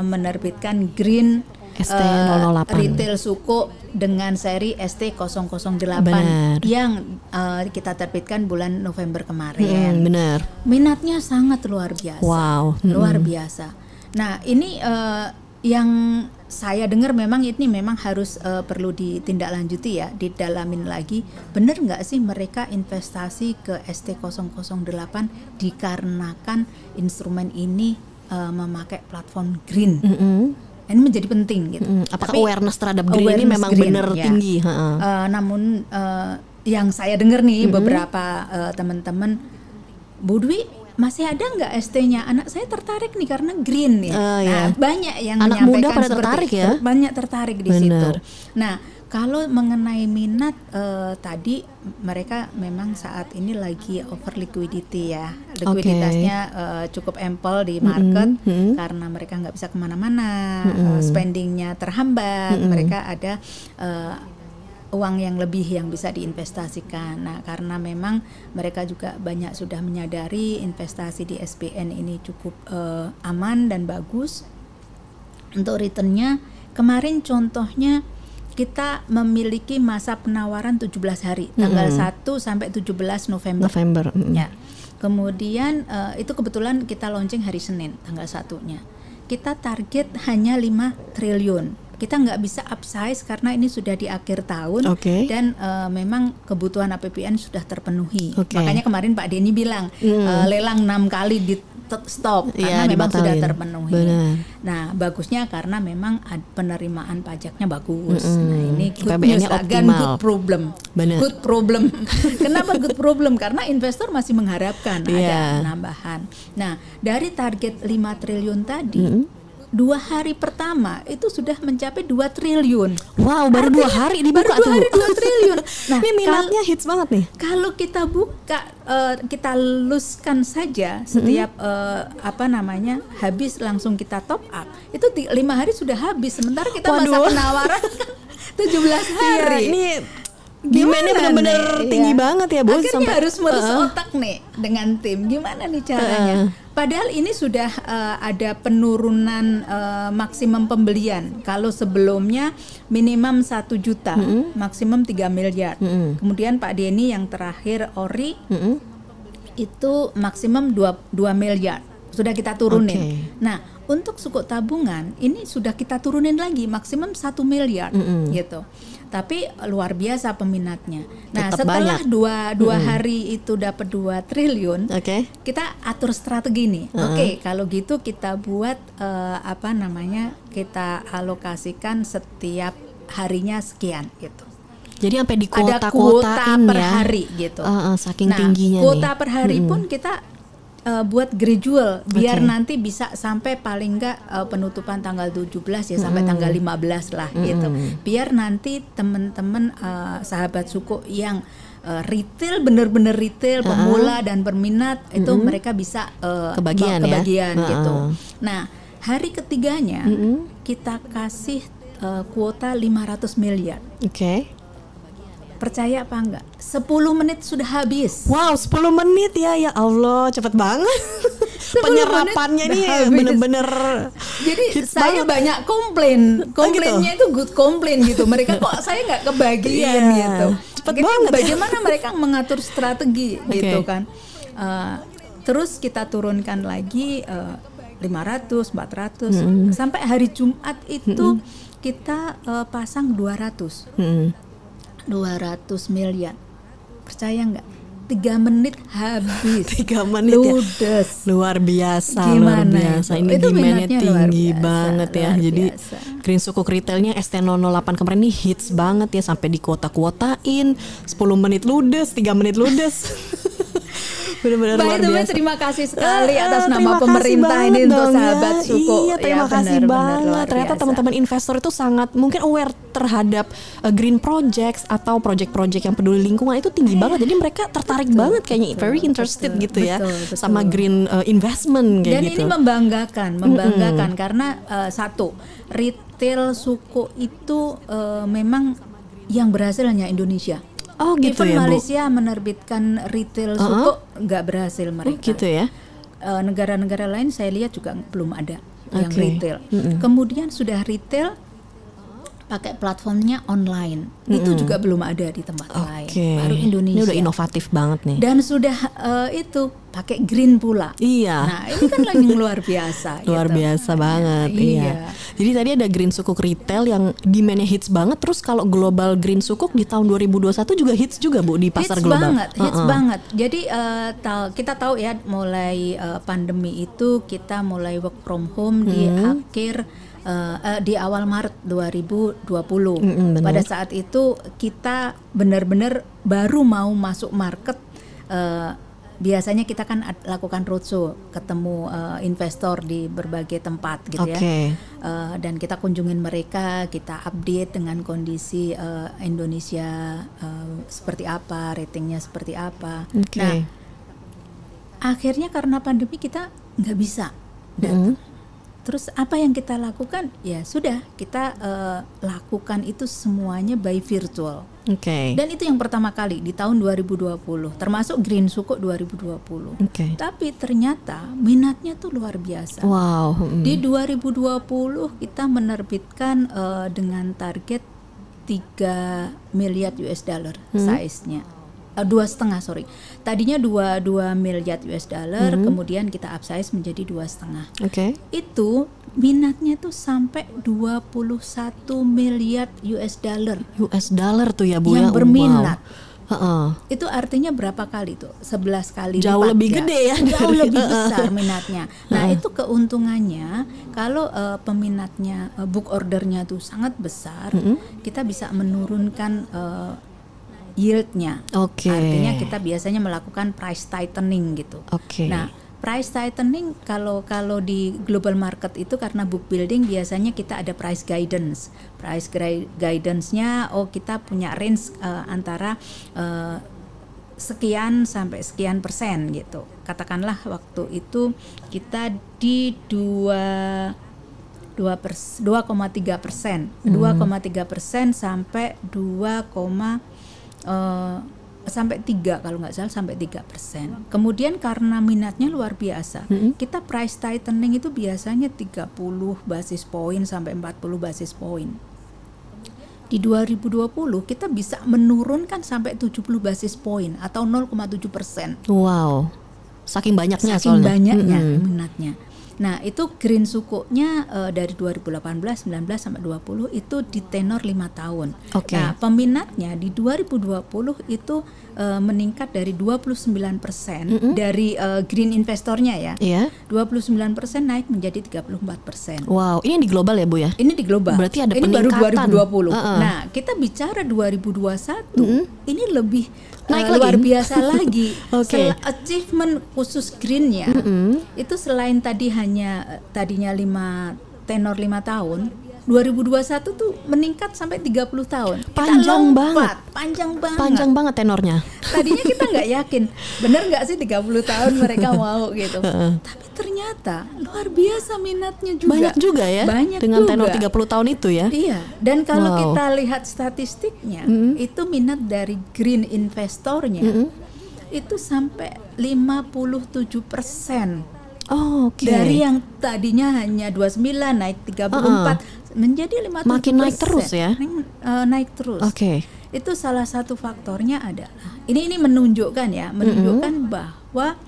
menerbitkan Green ST008. Retail Suko dengan seri ST008 Benar. yang kita terbitkan bulan November kemarin. Benar. Minatnya sangat luar biasa. Wow. Luar biasa. Nah, ini yang saya dengar memang ini memang harus perlu ditindaklanjuti ya, didalamin lagi. Benar nggak sih mereka investasi ke ST008 dikarenakan instrumen ini memakai platform green? Ini menjadi penting gitu. Apakah Tapi awareness terhadap green ini awareness memang green, benar ya. tinggi? Namun yang saya dengar nih beberapa teman-teman, Bu Dwi, masih ada nggak ST-nya? Anak saya tertarik nih karena green ya. Iya. Banyak yang Anak menyampaikan muda pada seperti tertarik ya? banyak tertarik di Benar. situ. Nah, kalau mengenai minat tadi mereka memang saat ini lagi over liquidity ya, likuiditasnya cukup ample di market karena mereka nggak bisa kemana-mana, spendingnya terhambat, mereka ada uang yang lebih yang bisa diinvestasikan. Nah, karena memang mereka juga banyak sudah menyadari investasi di SBN ini cukup aman dan bagus untuk returnnya. Kemarin contohnya kita memiliki masa penawaran 17 hari, tanggal 1 sampai 17 November. Ya. Kemudian itu kebetulan kita launching hari Senin, tanggal 1-nya. Kita target hanya 5 triliun. Kita nggak bisa upsize karena ini sudah di akhir tahun dan memang kebutuhan APBN sudah terpenuhi. Makanya kemarin Pak Denny bilang lelang 6 kali di stop karena memang sudah terpenuhi. Benar. Nah, bagusnya karena memang penerimaan pajaknya bagus. Nah, ini good PBN-nya news, again optimal. good problem. Benar. Good problem. Kenapa good problem? Karena investor masih mengharapkan ada penambahan. Nah, dari target 5 triliun tadi, 2 hari pertama itu sudah mencapai 2 triliun. Wow, baru 2 hari dibuka baru 2 hari 2 triliun. Nah, ini minatnya hits banget nih. Kalau kita buka, kita luskan saja setiap habis langsung kita top up, itu 5 hari sudah habis. Sementara kita masa penawaran kan 17 hari. Iya, ini demand-nya benar-benar tinggi banget ya, Bu. Akhirnya harus merus otak nih dengan tim. Gimana nih caranya? Padahal ini sudah ada penurunan maksimum pembelian. Kalau sebelumnya minimum 1 juta, maksimum 3 miliar. Kemudian Pak Denny yang terakhir ori itu maksimum 2 miliar. Sudah kita turunin. Nah, untuk suku tabungan ini sudah kita turunin lagi maksimum 1 miliar gitu. Tapi luar biasa peminatnya. Nah, tetap setelah banyak. dua hari itu dapat 2 triliun, kita atur strategi nih. Oke, kalau gitu kita buat kita alokasikan setiap harinya sekian gitu. Jadi sampai di ada kuota kota-kotain per ya. hari gitu. Saking tingginya kuota nih. per hari pun kita buat gradual biar nanti bisa sampai paling enggak penutupan tanggal 17 ya sampai tanggal 15 lah gitu. Biar nanti teman-teman sahabat suku yang retail bener-bener retail pemula dan berminat itu mereka bisa kebagian gitu. Nah, hari ketiganya kita kasih kuota 500 miliar. Percaya apa enggak? 10 menit sudah habis. Wow, 10 menit ya Allah, cepet banget. Penyerapannya ini bener-bener. Jadi saya banyak komplainnya itu good komplain gitu. Mereka kok saya nggak kebagian gitu. Cepet banget. Bagaimana mereka mengatur strategi gitu kan? Terus kita turunkan lagi 500, 400 sampai hari Jumat itu kita pasang 200 miliar. Percaya nggak? 3 menit habis. 3 menit ludes. Luar biasa. Gimana luar biasa. Ini itu demandnya tinggi biasa, banget ya. Jadi biasa. Green Sukuk retailnya ST008 kemarin nih hits banget ya, sampai di kuota-kuotain 10 menit ludes, 3 menit ludes. Benar-benar luar biasa. Terima kasih sekali atas nama pemerintah ini untuk sahabat suku. Iya, terima kasih banget. Ternyata teman-teman investor itu sangat mungkin aware terhadap green projects atau project-project yang peduli lingkungan itu tinggi banget. Jadi mereka tertarik banget kayaknya, very interested gitu ya sama green investment kayak Dan gitu. ini membanggakan karena satu, retail suku itu memang yang berhasil hanya Indonesia. Oh gitu Even ya, Bu? Malaysia menerbitkan retail suku nggak berhasil mereka. Oh gitu ya? Negara-negara lain saya lihat juga belum ada yang Oke. retail. Kemudian sudah retail pakai platformnya online, itu juga belum ada di tempat lain. Baru Indonesia. Ini udah inovatif banget nih. Dan sudah itu pakai green pula. Iya. Nah ini kan lagi luar biasa. Luar gitu. biasa banget, iya. Jadi tadi ada green sukuk retail yang demandnya hits banget. Terus kalau global green sukuk di tahun 2021 juga hits juga, Bu, di pasar hits global. Hits banget. Jadi kita tahu ya, mulai pandemi itu kita mulai work from home di akhir di awal Maret 2020. Pada saat itu kita benar-benar baru mau masuk market. Biasanya kita kan lakukan roadshow, ketemu investor di berbagai tempat gitu ya. Dan kita kunjungin mereka, kita update dengan kondisi Indonesia seperti apa, ratingnya seperti apa. Nah, akhirnya karena pandemi kita nggak bisa datang. Terus apa yang kita lakukan? Ya sudah, kita lakukan itu semuanya by virtual. Dan itu yang pertama kali di tahun 2020, termasuk Green Sukuk 2020. Tapi ternyata minatnya tuh luar biasa. Di 2020 kita menerbitkan dengan target 3 miliar US dollar size-nya. 2,5 sorry. Tadinya 2 miliar US dollar, kemudian kita upsize menjadi 2,5. Itu minatnya tuh sampai 21 miliar US dollar. US dollar tuh ya, Bu, yang ya. berminat. Itu artinya berapa kali tuh? 11 kali jauh lipat lebih ya. gede ya. Jauh lebih besar minatnya. Nah, itu keuntungannya kalau peminatnya book ordernya tuh sangat besar, kita bisa menurunkan yield-nya. Artinya kita biasanya melakukan price tightening gitu. Nah, price tightening kalau di global market itu karena book building biasanya kita ada price guidance. Price guidance-nya kita punya range antara sekian sampai sekian persen gitu. Katakanlah waktu itu kita di 2,3%, 2,3% sampai 3 kalau nggak salah, sampai 3%. Kemudian karena minatnya luar biasa, kita price tightening itu biasanya 30 basis point sampai 40 basis point. Di 2020 kita bisa menurunkan sampai 70 basis point atau 0,7%. Wow, saking banyaknya minatnya. Nah, itu green sukuknya dari 2018, 19 sampai 20 itu di tenor 5 tahun. Nah, peminatnya di 2020 itu meningkat dari 29% dari green investornya ya. 29% naik menjadi 34%. Wow, ini di global ya, Bu ya? Ini di global. Berarti ada ini peningkatan. baru 2020. Nah, kita bicara 2021, ini lebih naik luar lagi. biasa lagi. Achievement khusus greennya itu selain tadinya tenor 5 tahun, 2021 tuh meningkat sampai 30 tahun. Panjang banget tenornya. Tadinya kita nggak yakin, bener nggak sih 30 tahun mereka mau gitu. Tapi ternyata luar biasa minatnya juga. Banyak juga ya. Dengan tenor 30 tahun itu ya. Iya. Dan kalau kita lihat statistiknya, itu minat dari green investornya itu sampai 57%. Dari yang tadinya hanya 29 naik 34 menjadi 57%. Makin naik terus ya. Naik terus. Itu salah satu faktornya adalah ini menunjukkan bahwa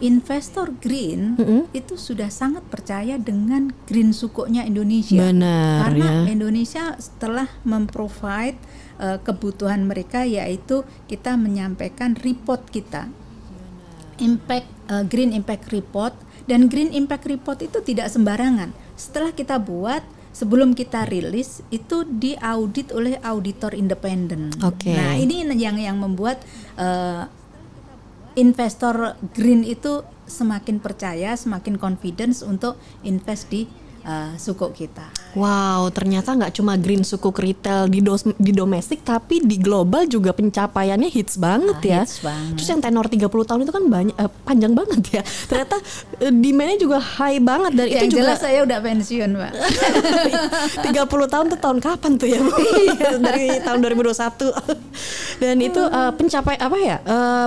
investor green itu sudah sangat percaya dengan green sukuknya Indonesia. Karena Indonesia setelah memprovide kebutuhan mereka, yaitu kita menyampaikan report kita, Green Impact Report. Dan Green Impact Report itu tidak sembarangan. Setelah kita buat, sebelum kita rilis itu diaudit oleh auditor independen. Oke. Nah, ini yang membuat investor green itu semakin percaya, semakin confidence untuk invest di sukuk kita. Wow, ternyata nggak cuma green sukuk retail di domestik, tapi di global juga pencapaiannya hits banget ya. Hits banget. Terus yang tenor 30 tahun itu kan panjang banget ya. Ternyata demandnya juga high banget, dan itu Yang juga jelas saya udah pensiun, Pak. 30 tahun tuh tahun kapan tuh ya Bu? Dari tahun 2021. Dan itu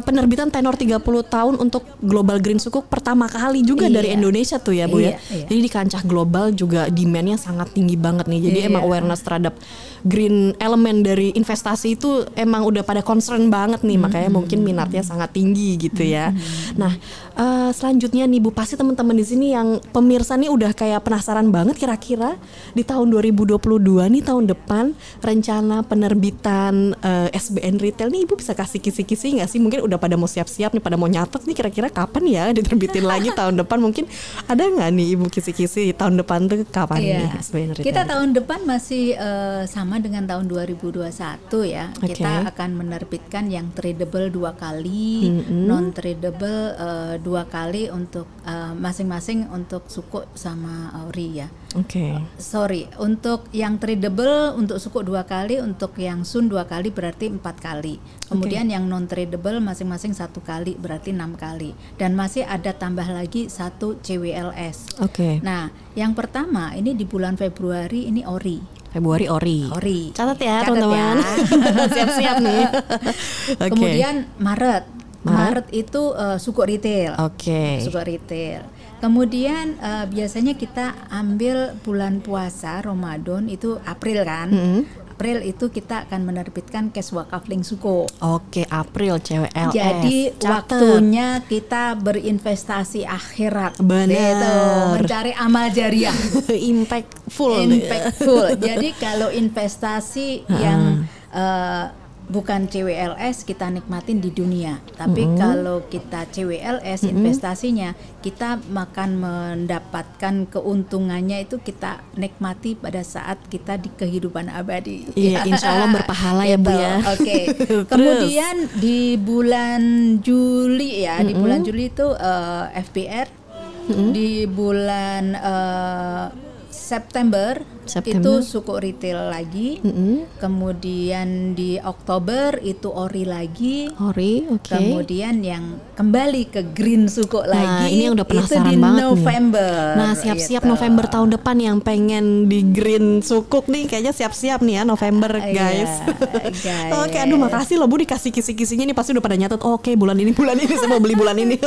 penerbitan tenor 30 tahun untuk global green sukuk pertama kali juga dari Indonesia tuh ya Bu ya. Iya. Jadi di kancah global juga demandnya sangat tinggi banget nih. Jadi emang awareness terhadap green elemen dari investasi itu emang udah pada concern banget nih. Makanya mungkin minatnya sangat tinggi gitu ya. Nah, selanjutnya nih Bu, pasti teman-teman di sini yang pemirsa nih udah kayak penasaran banget kira-kira di tahun 2022 nih, tahun depan rencana penerbitan SBN Retail nih, Ibu bisa kasih kisi-kisi nggak sih? Mungkin udah pada mau siap-siap nih, pada mau nyatet nih kira-kira kapan ya diterbitin lagi tahun depan. Mungkin ada nggak nih Ibu kisi-kisi tahun depan tuh kapan nih SBN Retail? Kita tahun depan masih sama dengan tahun 2021 ya. Kita akan menerbitkan yang tradable 2 kali, non tradable 2 kali untuk masing-masing untuk sukuk sama ori ya. Sorry, untuk yang tradable untuk sukuk 2 kali, untuk yang sun 2 kali berarti 4 kali. Kemudian yang non tradable masing-masing 1 kali berarti 6 kali. Dan masih ada tambah lagi 1 CWLS. Nah, yang pertama ini di bulan Februari ini ori. Ori. Catat ya teman-teman. Siap-siap nih. Kemudian Maret itu sukuk retail. Sukuk retail. Kemudian biasanya kita ambil bulan puasa Ramadan itu April kan. April itu kita akan menerbitkan cash wakaf link sukuk. April CWLS. Jadi waktunya kita berinvestasi akhirat. Benar. Gitu, mencari amal jariah. Impactful. Jadi kalau investasi yang bukan CWLS kita nikmatin di dunia, tapi kalau kita CWLS investasinya kita akan mendapatkan keuntungannya itu kita nikmati pada saat kita di kehidupan abadi. Iya, insya Allah berpahala ya Bu ya. Kemudian di bulan Juli ya, di bulan Juli itu FBR, di bulan September itu sukuk retail lagi. Kemudian di Oktober itu ori lagi. Kemudian yang kembali ke green sukuk lagi. Ini yang udah penasaran itu di banget November. Nih. Nah, siap-siap November tahun depan yang pengen di green sukuk nih, kayaknya siap-siap nih ya November guys. Aduh makasih loh Bu dikasih kisi-kisinya nih, pasti udah pada nyatet. Bulan ini saya mau beli bulan ini.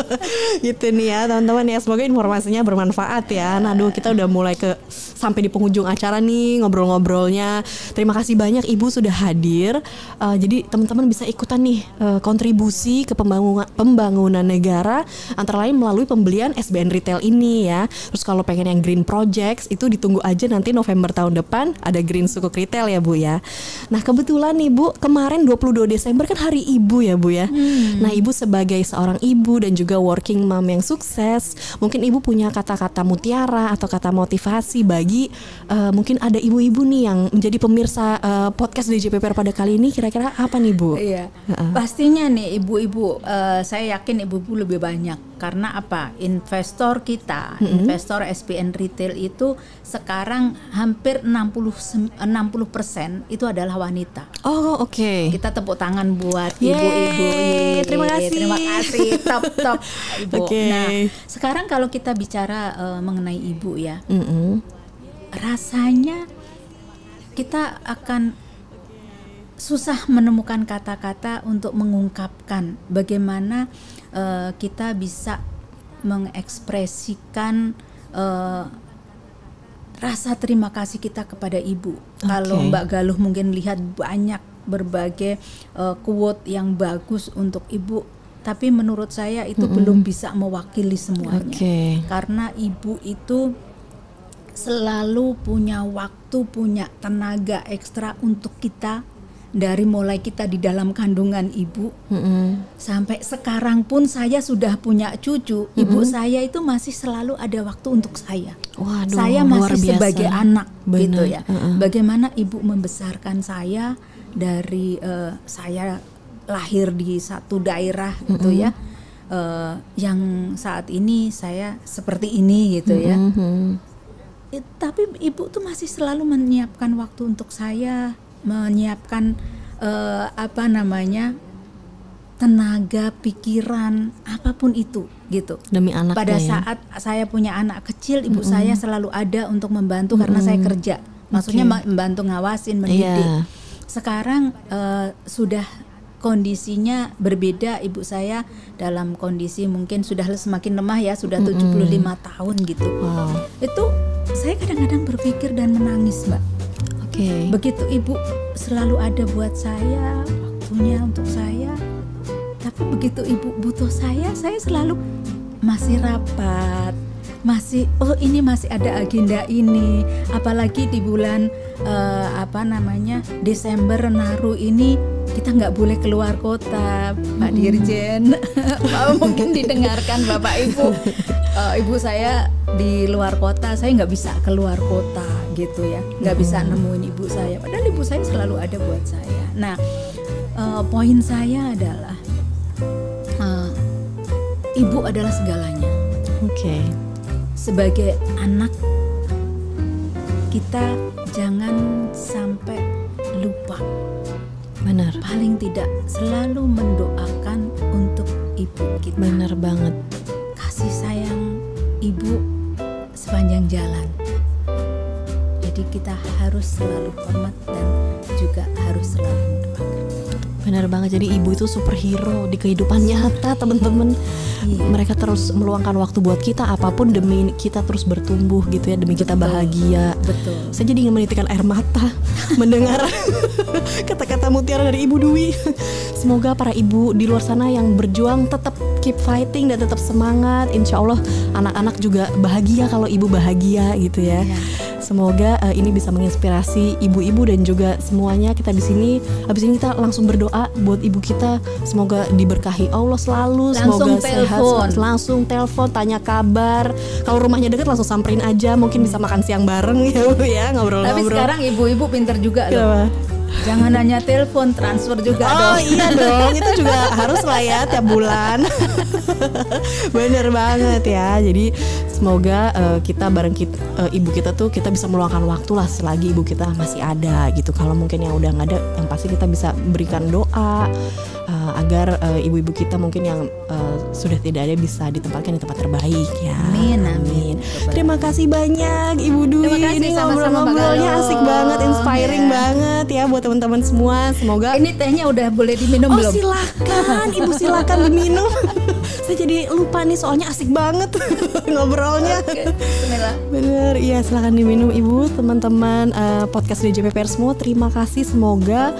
Gitu nih ya teman-teman ya, semoga informasinya bermanfaat ya. Nah, kita udah mulai sampai di penghujung acara nih ngobrol-ngobrolnya. Terima kasih banyak Ibu sudah hadir. Jadi teman-teman bisa ikutan nih kontribusi ke pembangunan negara, antara lain melalui pembelian SBN Retail ini ya. Terus kalau pengen yang green projects itu ditunggu aja nanti November tahun depan ada green sukuk retail ya Bu ya. Nah, kebetulan nih Bu, kemarin 22 Desember kan hari Ibu ya Bu ya. Nah, Ibu sebagai seorang ibu dan juga working mom yang sukses, mungkin Ibu punya kata-kata mutiara atau kata motivasi bagi mungkin ada ibu-ibu nih yang menjadi pemirsa podcast DJPPR pada kali ini, kira-kira apa nih Bu? Iya, pastinya nih ibu-ibu, saya yakin ibu-ibu lebih banyak. Karena apa? Investor kita, investor SBN Retail itu sekarang hampir 60% itu adalah wanita. Kita tepuk tangan buat ibu-ibu. Terima kasih. Top Ibu. Nah, sekarang kalau kita bicara mengenai ibu ya, rasanya kita akan susah menemukan kata-kata untuk mengungkapkan bagaimana kita bisa mengekspresikan rasa terima kasih kita kepada ibu. Kalau Mbak Galuh mungkin lihat banyak berbagai quote yang bagus untuk ibu, tapi menurut saya itu belum bisa mewakili semuanya. Karena ibu itu selalu punya waktu, punya tenaga ekstra untuk kita dari mulai kita di dalam kandungan ibu sampai sekarang pun saya sudah punya cucu, ibu saya itu masih selalu ada waktu untuk saya. Waduh, saya luar masih biasa. sebagai anak. Benar. Gitu ya. Bagaimana ibu membesarkan saya dari saya lahir di satu daerah gitu ya, yang saat ini saya seperti ini gitu ya. Tapi ibu tuh masih selalu menyiapkan waktu untuk saya, menyiapkan tenaga, pikiran, apapun itu gitu. Demi anaknya. Pada saat saya punya anak kecil, ibu saya selalu ada untuk membantu karena saya kerja. Maksudnya membantu ngawasin, mendidik. Sekarang sudah kondisinya berbeda, ibu saya dalam kondisi mungkin sudah semakin lemah ya, sudah 75 tahun gitu. Itu saya kadang-kadang berpikir dan menangis, Mbak. Begitu ibu selalu ada buat saya, waktunya untuk saya. Tapi begitu ibu butuh saya selalu masih rapat, masih ini masih ada agenda ini. Apalagi di bulan Desember Naru ini kita nggak boleh keluar kota, Pak Dirjen. Mungkin didengarkan Bapak Ibu. Ibu saya di luar kota, saya nggak bisa keluar kota gitu ya, nggak bisa nemuin ibu saya. Padahal ibu saya selalu ada buat saya. Nah, poin saya adalah ibu adalah segalanya. Sebagai anak kita jangan sampai lupa. Benar. Paling tidak selalu mendoakan untuk ibu kita. Benar banget. Kasih sayang ibu sepanjang jalan. Jadi kita harus selalu hormat dan juga harus selalu mendoakan. Benar banget, jadi ibu itu superhero di kehidupan nyata, teman-teman. Mereka terus meluangkan waktu buat kita, apapun demi kita terus bertumbuh gitu ya, demi kita bahagia. Betul. Saya jadi ingin menitikkan air mata mendengar kata-kata mutiara dari Ibu Dwi. Semoga para ibu di luar sana yang berjuang tetap keep fighting dan tetap semangat. Insya Allah anak-anak juga bahagia kalau ibu bahagia gitu ya. Semoga ini bisa menginspirasi ibu-ibu dan juga semuanya kita di sini. Habis ini kita langsung berdoa buat ibu kita, semoga diberkahi Allah selalu, langsung semoga sehat. Langsung telepon, tanya kabar. Kalau rumahnya dekat langsung samperin aja, mungkin bisa makan siang bareng ya Bu ya, ngobrol-ngobrol. Tapi sekarang ibu-ibu pinter juga loh. Jangan hanya telepon, transfer juga dong. Iya dong, itu juga harus lah ya tiap bulan. Bener banget ya. Jadi semoga kita bareng ibu kita tuh kita bisa meluangkan waktu lah selagi ibu kita masih ada gitu. Kalau mungkin yang udah nggak ada, yang pasti kita bisa berikan doa agar ibu-ibu kita mungkin yang sudah tidak ada bisa ditempatkan di tempat terbaik ya. Amin. Terima kasih banyak Ibu Dwi. Ini ngobrol-ngobrolnya asik banget, inspiring banget ya buat teman-teman semua. Semoga ini tehnya udah boleh diminum belum? Silakan Ibu, silakan diminum. Saya jadi lupa nih soalnya asik banget ngobrolnya. Bismillah. Bener, iya silakan diminum Ibu. Teman-teman podcast DJPPR semua, terima kasih. Semoga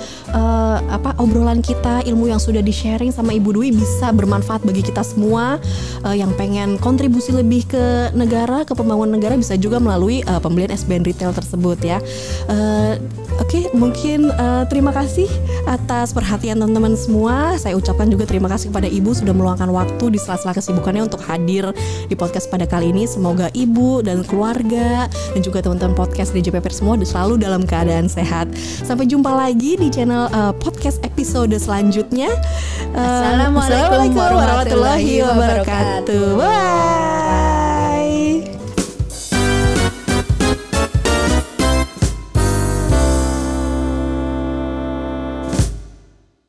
obrolan kita, ilmu yang sudah di-sharing sama Ibu Dwi bisa bermanfaat bagi kita semua. Yang pengen kontribusi lebih ke negara, ke pembangunan negara, bisa juga melalui pembelian SBN retail tersebut ya. Oke, mungkin terima kasih atas perhatian teman-teman semua. Saya ucapkan juga terima kasih kepada Ibu sudah meluangkan waktu di sela-sela kesibukannya untuk hadir di podcast pada kali ini. Semoga Ibu dan keluarga dan juga teman-teman podcast DJPPR semua selalu dalam keadaan sehat. Sampai jumpa lagi di channel podcast episode selanjutnya. Assalamualaikum warahmatullahi wabarakatuh. Bye.